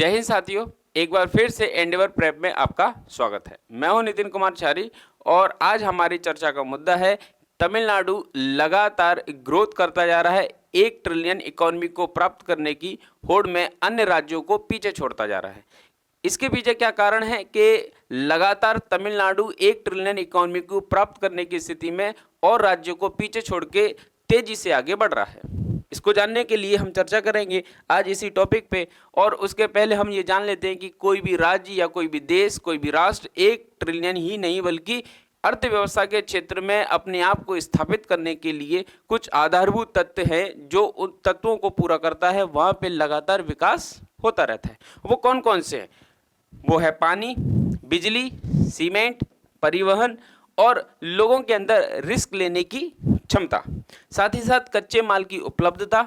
जय हिंद साथियों, एक बार फिर से एंडेवर प्रेप में आपका स्वागत है। मैं हूं नितिन कुमार चारी और आज हमारी चर्चा का मुद्दा है तमिलनाडु लगातार ग्रोथ करता जा रहा है। 1 ट्रिलियन इकोनॉमी को प्राप्त करने की होड़ में अन्य राज्यों को पीछे छोड़ता जा रहा है। इसके पीछे क्या कारण है कि लगातार तमिलनाडु 1 ट्रिलियन इकोनॉमी को प्राप्त करने की स्थिति में और राज्यों को पीछे छोड़ के तेजी से आगे बढ़ रहा है। इसको जानने के लिए हम चर्चा करेंगे आज इसी टॉपिक पे। और उसके पहले हम ये जान लेते हैं कि कोई भी राज्य या कोई भी देश, कोई भी राष्ट्र 1 ट्रिलियन ही नहीं बल्कि अर्थव्यवस्था के क्षेत्र में अपने आप को स्थापित करने के लिए कुछ आधारभूत तत्व हैं, जो उन तत्वों को पूरा करता है वहाँ पे लगातार विकास होता रहता है। वो कौन कौन से हैं? वो है पानी, बिजली, सीमेंट, परिवहन और लोगों के अंदर रिस्क लेने की क्षमता, साथ ही साथ कच्चे माल की उपलब्धता,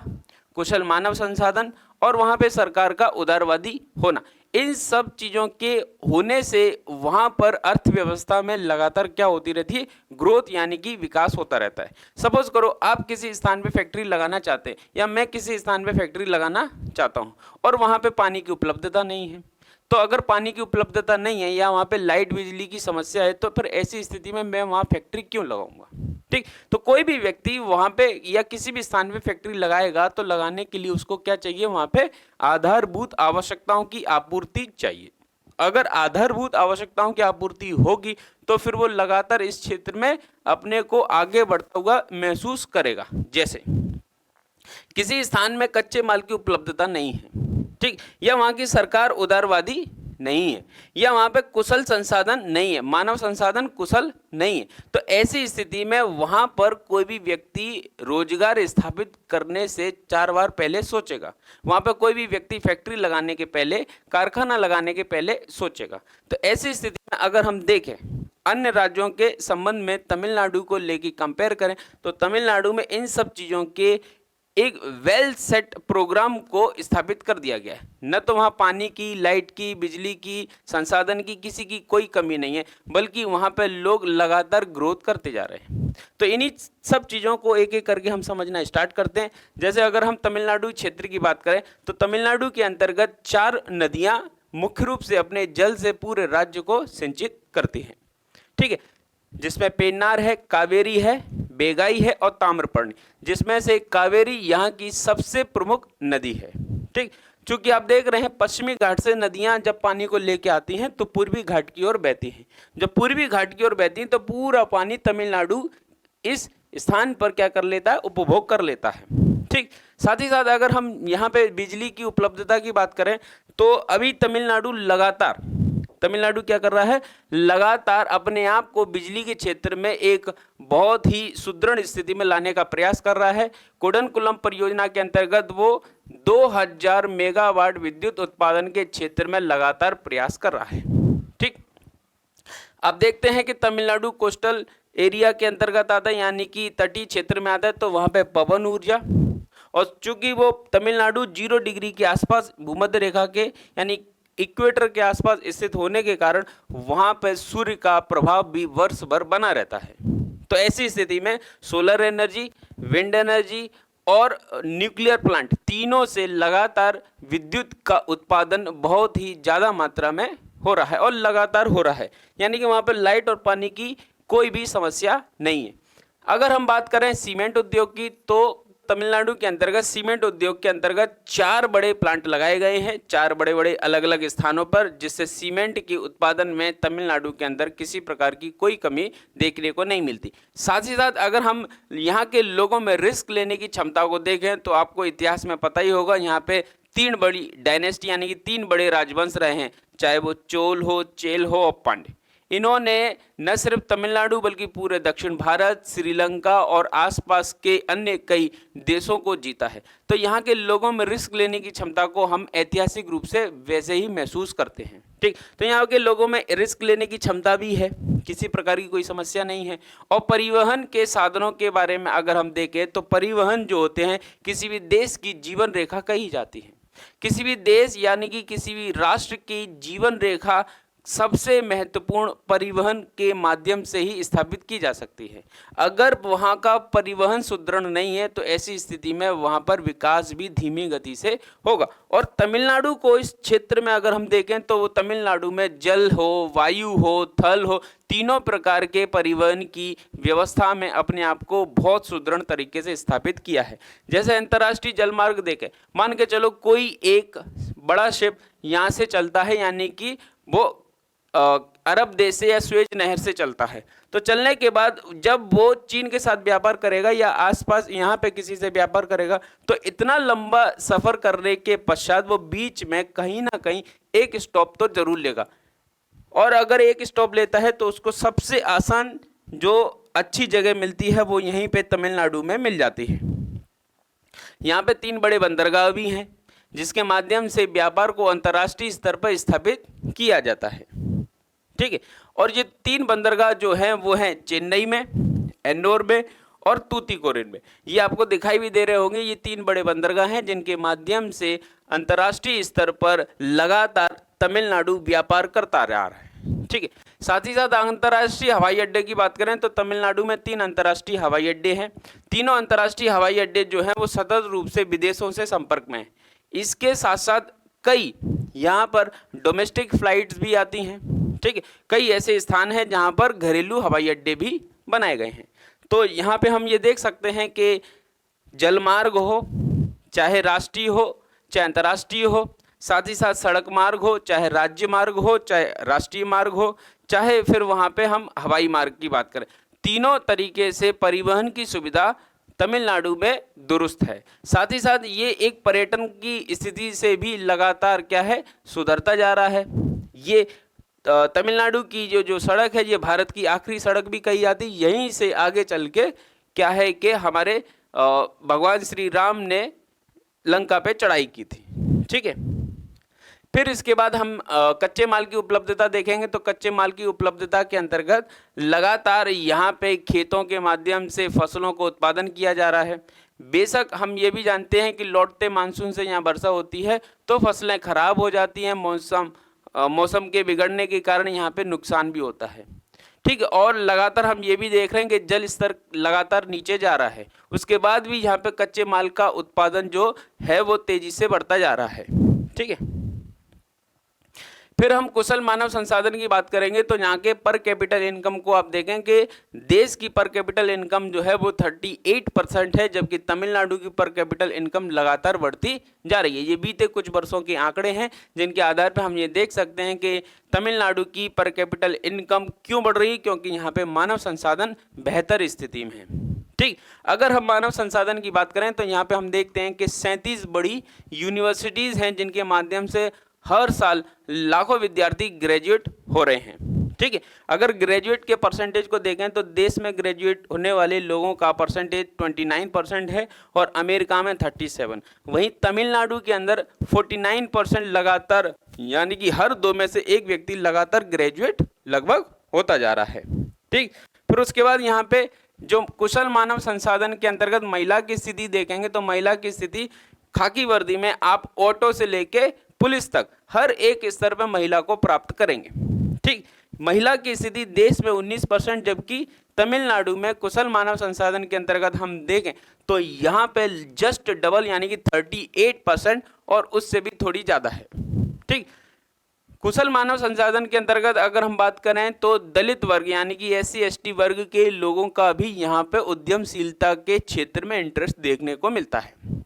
कुशल मानव संसाधन और वहाँ पे सरकार का उदारवादी होना। इन सब चीज़ों के होने से वहाँ पर अर्थव्यवस्था में लगातार क्या होती रहती है? ग्रोथ, यानी कि विकास होता रहता है। सपोज करो आप किसी स्थान पे फैक्ट्री लगाना चाहते हैं या मैं किसी स्थान पे फैक्ट्री लगाना चाहता हूँ और वहाँ पे पानी की उपलब्धता नहीं है। तो अगर पानी की उपलब्धता नहीं है या वहाँ पे लाइट बिजली की समस्या है तो फिर ऐसी स्थिति में मैं वहाँ फैक्ट्री क्यों लगाऊंगा? ठीक, तो कोई भी व्यक्ति वहाँ पे या किसी भी स्थान पे फैक्ट्री लगाएगा तो लगाने के लिए उसको क्या चाहिए? वहाँ पे आधारभूत आवश्यकताओं की आपूर्ति चाहिए। अगर आधारभूत आवश्यकताओं की आपूर्ति होगी तो फिर वो लगातार इस क्षेत्र में अपने को आगे बढ़ता हुआ महसूस करेगा। जैसे किसी स्थान में कच्चे माल की उपलब्धता नहीं है, ठीक, या वहाँ की सरकार उदारवादी नहीं है, या वहाँ पे कुशल संसाधन नहीं है, मानव संसाधन कुशल नहीं है, तो ऐसी स्थिति में वहाँ पर कोई भी व्यक्ति रोजगार स्थापित करने से 4 बार पहले सोचेगा। वहाँ पर कोई भी व्यक्ति फैक्ट्री लगाने के पहले, कारखाना लगाने के पहले सोचेगा। तो ऐसी स्थिति में अगर हम देखें अन्य राज्यों के संबंध में तमिलनाडु को लेके कंपेयर करें तो तमिलनाडु में इन सब चीज़ों के एक वेल सेट प्रोग्राम को स्थापित कर दिया गया है। न तो वहाँ पानी की, लाइट की, बिजली की, संसाधन की किसी की कोई कमी नहीं है, बल्कि वहाँ पे लोग लगातार ग्रोथ करते जा रहे हैं। तो इन्हीं सब चीज़ों को एक एक करके हम समझना स्टार्ट करते हैं। जैसे अगर हम तमिलनाडु क्षेत्र की बात करें तो तमिलनाडु के अंतर्गत 4 नदियाँ मुख्य रूप से अपने जल से पूरे राज्य को सिंचित करती हैं, ठीक है, जिसमें पेन्नार है, कावेरी है, बेगाई है और ताम्रपर्णी, जिसमें से कावेरी यहाँ की सबसे प्रमुख नदी है। ठीक, चूंकि आप देख रहे हैं पश्चिमी घाट से नदियाँ जब पानी को लेके आती हैं तो पूर्वी घाट की ओर बहती हैं। जब पूर्वी घाट की ओर बहती हैं तो पूरा पानी तमिलनाडु इस स्थान पर क्या कर लेता है? उपभोग कर लेता है। ठीक, साथ ही साथ अगर हम यहाँ पे बिजली की उपलब्धता की बात करें तो अभी तमिलनाडु क्या कर रहा है? लगातार अपने आप को बिजली के क्षेत्र में एक बहुत ही सुदृढ़ स्थिति में लाने का प्रयास कर रहा है। कोडनकुलम परियोजना के अंतर्गत वो 2000 मेगावाट विद्युत उत्पादन के क्षेत्र में लगातार प्रयास कर रहा है। ठीक, अब देखते हैं कि तमिलनाडु कोस्टल एरिया के अंतर्गत आता है, यानी कि तटीय क्षेत्र में आता है, तो वहाँ पे पवन ऊर्जा, और चूंकि वो तमिलनाडु 0 डिग्री के आसपास भूमध्य रेखा के यानी इक्वेटर के आसपास स्थित होने के कारण वहाँ पर सूर्य का प्रभाव भी वर्ष भर बना रहता है। तो ऐसी स्थिति में सोलर एनर्जी, विंड एनर्जी और न्यूक्लियर प्लांट तीनों से लगातार विद्युत का उत्पादन बहुत ही ज़्यादा मात्रा में हो रहा है और लगातार हो रहा है, यानी कि वहाँ पर लाइट और पानी की कोई भी समस्या नहीं है। अगर हम बात करें सीमेंट उद्योग की तो तमिलनाडु के अंतर्गत सीमेंट उद्योग के अंतर्गत 4 बड़े प्लांट लगाए गए हैं, 4 बड़े बड़े अलग अलग स्थानों पर, जिससे सीमेंट के उत्पादन में तमिलनाडु के अंदर किसी प्रकार की कोई कमी देखने को नहीं मिलती। साथ ही साथ अगर हम यहाँ के लोगों में रिस्क लेने की क्षमता को देखें तो आपको इतिहास में पता ही होगा, यहाँ पे 3 बड़ी डायनेस्टी यानी कि 3 बड़े राजवंश रहे हैं, चाहे वो चोल हो, चेल हो और पांड्य। इन्होंने न सिर्फ तमिलनाडु बल्कि पूरे दक्षिण भारत, श्रीलंका और आसपास के अन्य कई देशों को जीता है। तो यहाँ के लोगों में रिस्क लेने की क्षमता को हम ऐतिहासिक रूप से वैसे ही महसूस करते हैं। ठीक, तो यहाँ के लोगों में रिस्क लेने की क्षमता भी है, किसी प्रकार की कोई समस्या नहीं है। और परिवहन के साधनों के बारे में अगर हम देखें तो परिवहन जो होते हैं किसी भी देश की जीवन रेखा कही जाती है। किसी भी देश यानी कि किसी भी राष्ट्र की जीवन रेखा सबसे महत्वपूर्ण परिवहन के माध्यम से ही स्थापित की जा सकती है। अगर वहाँ का परिवहन सुदृढ़ नहीं है तो ऐसी स्थिति में वहाँ पर विकास भी धीमी गति से होगा। और तमिलनाडु को इस क्षेत्र में अगर हम देखें तो वो तमिलनाडु में जल हो, वायु हो, थल हो, तीनों प्रकार के परिवहन की व्यवस्था में अपने आप को बहुत सुदृढ़ तरीके से स्थापित किया है। जैसे अंतर्राष्ट्रीय जलमार्ग देखें, मान के चलो कोई एक बड़ा शिप यहाँ से चलता है, यानी कि वो अरब देश से या स्वेज नहर से चलता है, तो चलने के बाद जब वो चीन के साथ व्यापार करेगा या आसपास यहाँ पे किसी से व्यापार करेगा, तो इतना लंबा सफ़र करने के पश्चात वो बीच में कहीं ना कहीं एक स्टॉप तो जरूर लेगा। और अगर एक स्टॉप लेता है तो उसको सबसे आसान जो अच्छी जगह मिलती है वो यहीं पे तमिलनाडु में मिल जाती है। यहाँ पे 3 बड़े बंदरगाह भी हैं जिसके माध्यम से व्यापार को अंतर्राष्ट्रीय स्तर पर स्थापित किया जाता है। ठीक है, और ये 3 बंदरगाह जो हैं वो हैं चेन्नई में, एन्नोर में और तूतीकोरिन में। ये आपको दिखाई भी दे रहे होंगे, ये 3 बड़े बंदरगाह हैं जिनके माध्यम से अंतर्राष्ट्रीय स्तर पर लगातार तमिलनाडु व्यापार करता रहा है। ठीक है, साथ ही साथ अंतर्राष्ट्रीय हवाई अड्डे की बात करें तो तमिलनाडु में 3 अंतर्राष्ट्रीय हवाई अड्डे हैं। तीनों अंतर्राष्ट्रीय हवाई अड्डे जो हैं वो सतत रूप से विदेशों से संपर्क में हैं। इसके साथ साथ कई यहाँ पर डोमेस्टिक फ्लाइट्स भी आती हैं। ठीक है, कई ऐसे स्थान हैं जहाँ पर घरेलू हवाई अड्डे भी बनाए गए हैं। तो यहाँ पे हम ये देख सकते हैं कि जलमार्ग हो, चाहे राष्ट्रीय हो चाहे अंतर्राष्ट्रीय हो, साथ ही साथ सड़क मार्ग हो, चाहे राज्य मार्ग हो चाहे राष्ट्रीय मार्ग हो, चाहे फिर वहाँ पे हम हवाई मार्ग की बात करें, तीनों तरीके से परिवहन की सुविधा तमिलनाडु में दुरुस्त है। साथ ही साथ ये एक पर्यटन की स्थिति से भी लगातार क्या है, सुधरता जा रहा है। ये तमिलनाडु की जो सड़क है, ये भारत की आखिरी सड़क भी कही जाती, यहीं से आगे चल के क्या है कि हमारे भगवान श्री राम ने लंका पे चढ़ाई की थी। ठीक है, फिर इसके बाद हम कच्चे माल की उपलब्धता देखेंगे तो कच्चे माल की उपलब्धता के अंतर्गत लगातार यहाँ पे खेतों के माध्यम से फसलों को उत्पादन किया जा रहा है। बेशक हम ये भी जानते हैं कि लौटते मानसून से यहाँ वर्षा होती है तो फसलें खराब हो जाती हैं, मौसम के बिगड़ने के कारण यहाँ पे नुकसान भी होता है। ठीक है, और लगातार हम ये भी देख रहे हैं कि जल स्तर लगातार नीचे जा रहा है, उसके बाद भी यहाँ पे कच्चे माल का उत्पादन जो है वो तेजी से बढ़ता जा रहा है। ठीक है, फिर हम कुशल मानव संसाधन की बात करेंगे तो यहाँ के पर कैपिटल इनकम को आप देखें कि देश की पर कैपिटल इनकम जो है वो 38% है, जबकि तमिलनाडु की पर कैपिटल इनकम लगातार बढ़ती जा रही है। ये बीते कुछ वर्षों के आंकड़े हैं जिनके आधार पर हम ये देख सकते हैं कि तमिलनाडु की पर कैपिटल इनकम क्यों बढ़ रही है, क्योंकि यहाँ पे मानव संसाधन बेहतर स्थिति में है। ठीक, अगर हम मानव संसाधन की बात करें तो यहाँ पे हम देखते हैं कि 37 बड़ी यूनिवर्सिटीज़ हैं जिनके माध्यम से हर साल लाखों विद्यार्थी ग्रेजुएट हो रहे हैं। ठीक है, अगर ग्रेजुएट के परसेंटेज को देखें तो देश में ग्रेजुएट होने वाले लोगों का परसेंटेज 29% है और अमेरिका में 37। वहीं तमिलनाडु के अंदर 49% लगातार, यानी कि हर 2 में से 1 व्यक्ति लगातार ग्रेजुएट लगभग होता जा रहा है। ठीक, फिर उसके बाद यहाँ पे जो कुशल मानव संसाधन के अंतर्गत महिला की स्थिति देखेंगे तो महिला की स्थिति खाकी वर्दी में आप ऑटो से लेके पुलिस तक हर एक स्तर पर महिला को प्राप्त करेंगे। ठीक, महिला की स्थिति देश में 19%, जबकि तमिलनाडु में कुशल मानव संसाधन के अंतर्गत हम देखें तो यहाँ पे जस्ट डबल यानी कि 38% और उससे भी थोड़ी ज़्यादा है। ठीक, कुशल मानव संसाधन के अंतर्गत अगर हम बात करें तो दलित वर्ग यानी कि SC ST वर्ग के लोगों का भी यहाँ पे उद्यमशीलता के क्षेत्र में इंटरेस्ट देखने को मिलता है।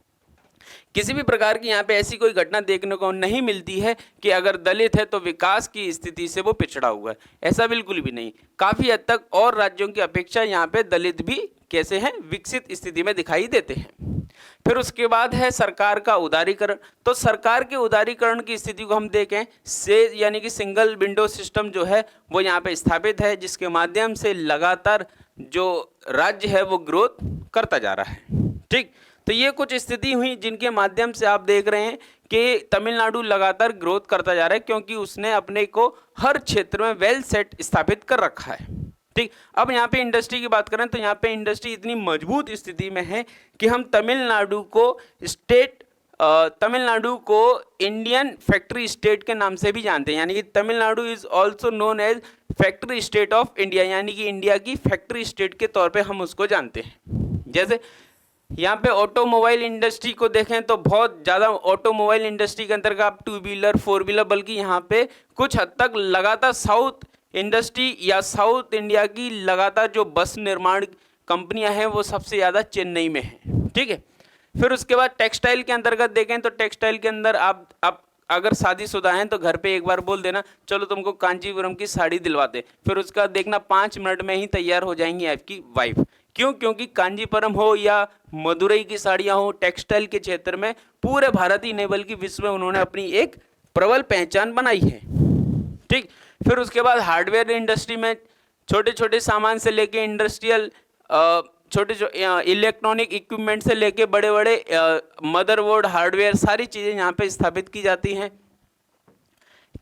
किसी भी प्रकार की यहाँ पे ऐसी कोई घटना देखने को नहीं मिलती है कि अगर दलित है तो विकास की स्थिति से वो पिछड़ा हुआ है, ऐसा बिल्कुल भी नहीं। काफ़ी हद तक और राज्यों की अपेक्षा यहाँ पे दलित भी कैसे हैं, विकसित स्थिति में दिखाई देते हैं। फिर उसके बाद है सरकार का उदारीकरण। तो सरकार के उदारीकरण की स्थिति को हम देखें से यानी कि सिंगल विंडो सिस्टम जो है वो यहाँ पे स्थापित है, जिसके माध्यम से लगातार जो राज्य है वो ग्रोथ करता जा रहा है। ठीक, तो ये कुछ स्थिति हुई जिनके माध्यम से आप देख रहे हैं कि तमिलनाडु लगातार ग्रोथ करता जा रहा है, क्योंकि उसने अपने को हर क्षेत्र में वेल सेट स्थापित कर रखा है। ठीक, अब यहाँ पे इंडस्ट्री की बात करें तो यहाँ पे इंडस्ट्री इतनी मजबूत स्थिति में है कि हम तमिलनाडु को स्टेट तमिलनाडु को इंडियन फैक्ट्री स्टेट के नाम से भी जानते हैं, यानी कि Tamil Nadu is also known as factory state of India, यानी कि इंडिया की फैक्ट्री स्टेट के तौर पे हम उसको जानते हैं। जैसे यहाँ पे ऑटोमोबाइल इंडस्ट्री को देखें तो बहुत ज़्यादा ऑटोमोबाइल इंडस्ट्री के अंतर्गत आप टू व्हीलर, फोर व्हीलर, बल्कि यहाँ पे कुछ हद तक लगातार साउथ इंडस्ट्री या साउथ इंडिया की लगातार जो बस निर्माण कंपनियां हैं वो सबसे ज़्यादा चेन्नई में है। ठीक है, फिर उसके बाद टेक्सटाइल के अंतर्गत देखें तो टेक्सटाइल के अंदर आप अगर शादीशुदा हैं तो घर पे एक बार बोल देना चलो तुमको कांचीपुरम की साड़ी दिलवाते, फिर उसका देखना 5 मिनट में ही तैयार हो जाएंगी आपकी वाइफ। क्यों? क्योंकि कांचीपुरम हो या मदुरई की साड़ियाँ हो, टेक्सटाइल के क्षेत्र में पूरे भारत ही नहीं बल्कि विश्व में उन्होंने अपनी एक प्रबल पहचान बनाई है। ठीक, फिर उसके बाद हार्डवेयर इंडस्ट्री में छोटे छोटे सामान से लेके इंडस्ट्रियल छोटे इलेक्ट्रॉनिक इक्विपमेंट से लेके बड़े बड़े मदरबोर्ड, हार्डवेयर, सारी चीज़ें यहाँ पे स्थापित की जाती हैं।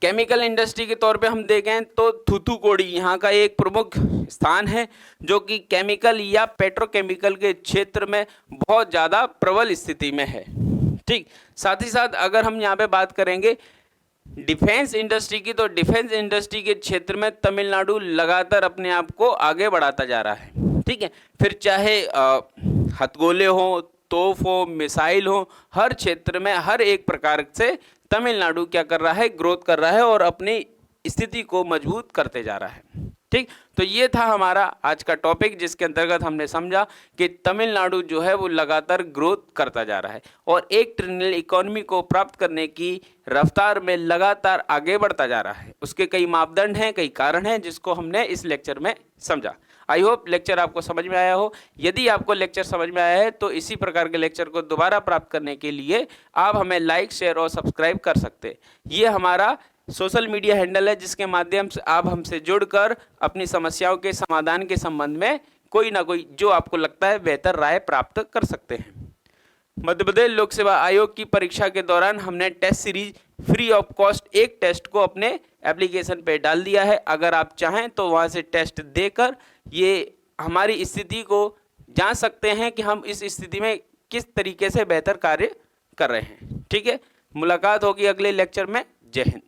केमिकल इंडस्ट्री के तौर पे हम देखें तो थूथुकुडी यहाँ का एक प्रमुख स्थान है जो कि केमिकल या पेट्रोकेमिकल के क्षेत्र में बहुत ज़्यादा प्रबल स्थिति में है। ठीक, साथ ही साथ अगर हम यहाँ पे बात करेंगे डिफेंस इंडस्ट्री की, तो डिफेंस इंडस्ट्री के क्षेत्र में तमिलनाडु लगातार अपने आप को आगे बढ़ाता जा रहा है। ठीक है, फिर चाहे हथगोले हो, तोप हो, मिसाइल हो, हर क्षेत्र में हर एक प्रकार से तमिलनाडु क्या कर रहा है, ग्रोथ कर रहा है और अपनी स्थिति को मजबूत करते जा रहा है। ठीक, तो ये था हमारा आज का टॉपिक जिसके अंतर्गत हमने समझा कि तमिलनाडु जो है वो लगातार ग्रोथ करता जा रहा है और 1 ट्रिलियन इकोनॉमी को प्राप्त करने की रफ्तार में लगातार आगे बढ़ता जा रहा है। उसके कई मापदंड हैं, कई कारण हैं जिसको हमने इस लेक्चर में समझा। आई होप लेक्चर आपको समझ में आया हो। यदि आपको लेक्चर समझ में आया है तो इसी प्रकार के लेक्चर को दोबारा प्राप्त करने के लिए आप हमें लाइक, शेयर और सब्सक्राइब कर सकते हैं। ये हमारा सोशल मीडिया हैंडल है जिसके माध्यम से आप हमसे जुड़कर अपनी समस्याओं के समाधान के संबंध में कोई ना कोई जो आपको लगता है बेहतर राय प्राप्त कर सकते हैं। मध्य प्रदेश लोक सेवा आयोग की परीक्षा के दौरान हमने test series free of cost एक टेस्ट को अपने एप्लीकेशन पे डाल दिया है। अगर आप चाहें तो वहां से टेस्ट देकर ये हमारी स्थिति को जान सकते हैं कि हम इस स्थिति में किस तरीके से बेहतर कार्य कर रहे हैं। ठीक है, मुलाकात होगी अगले लेक्चर में। जय हिंद।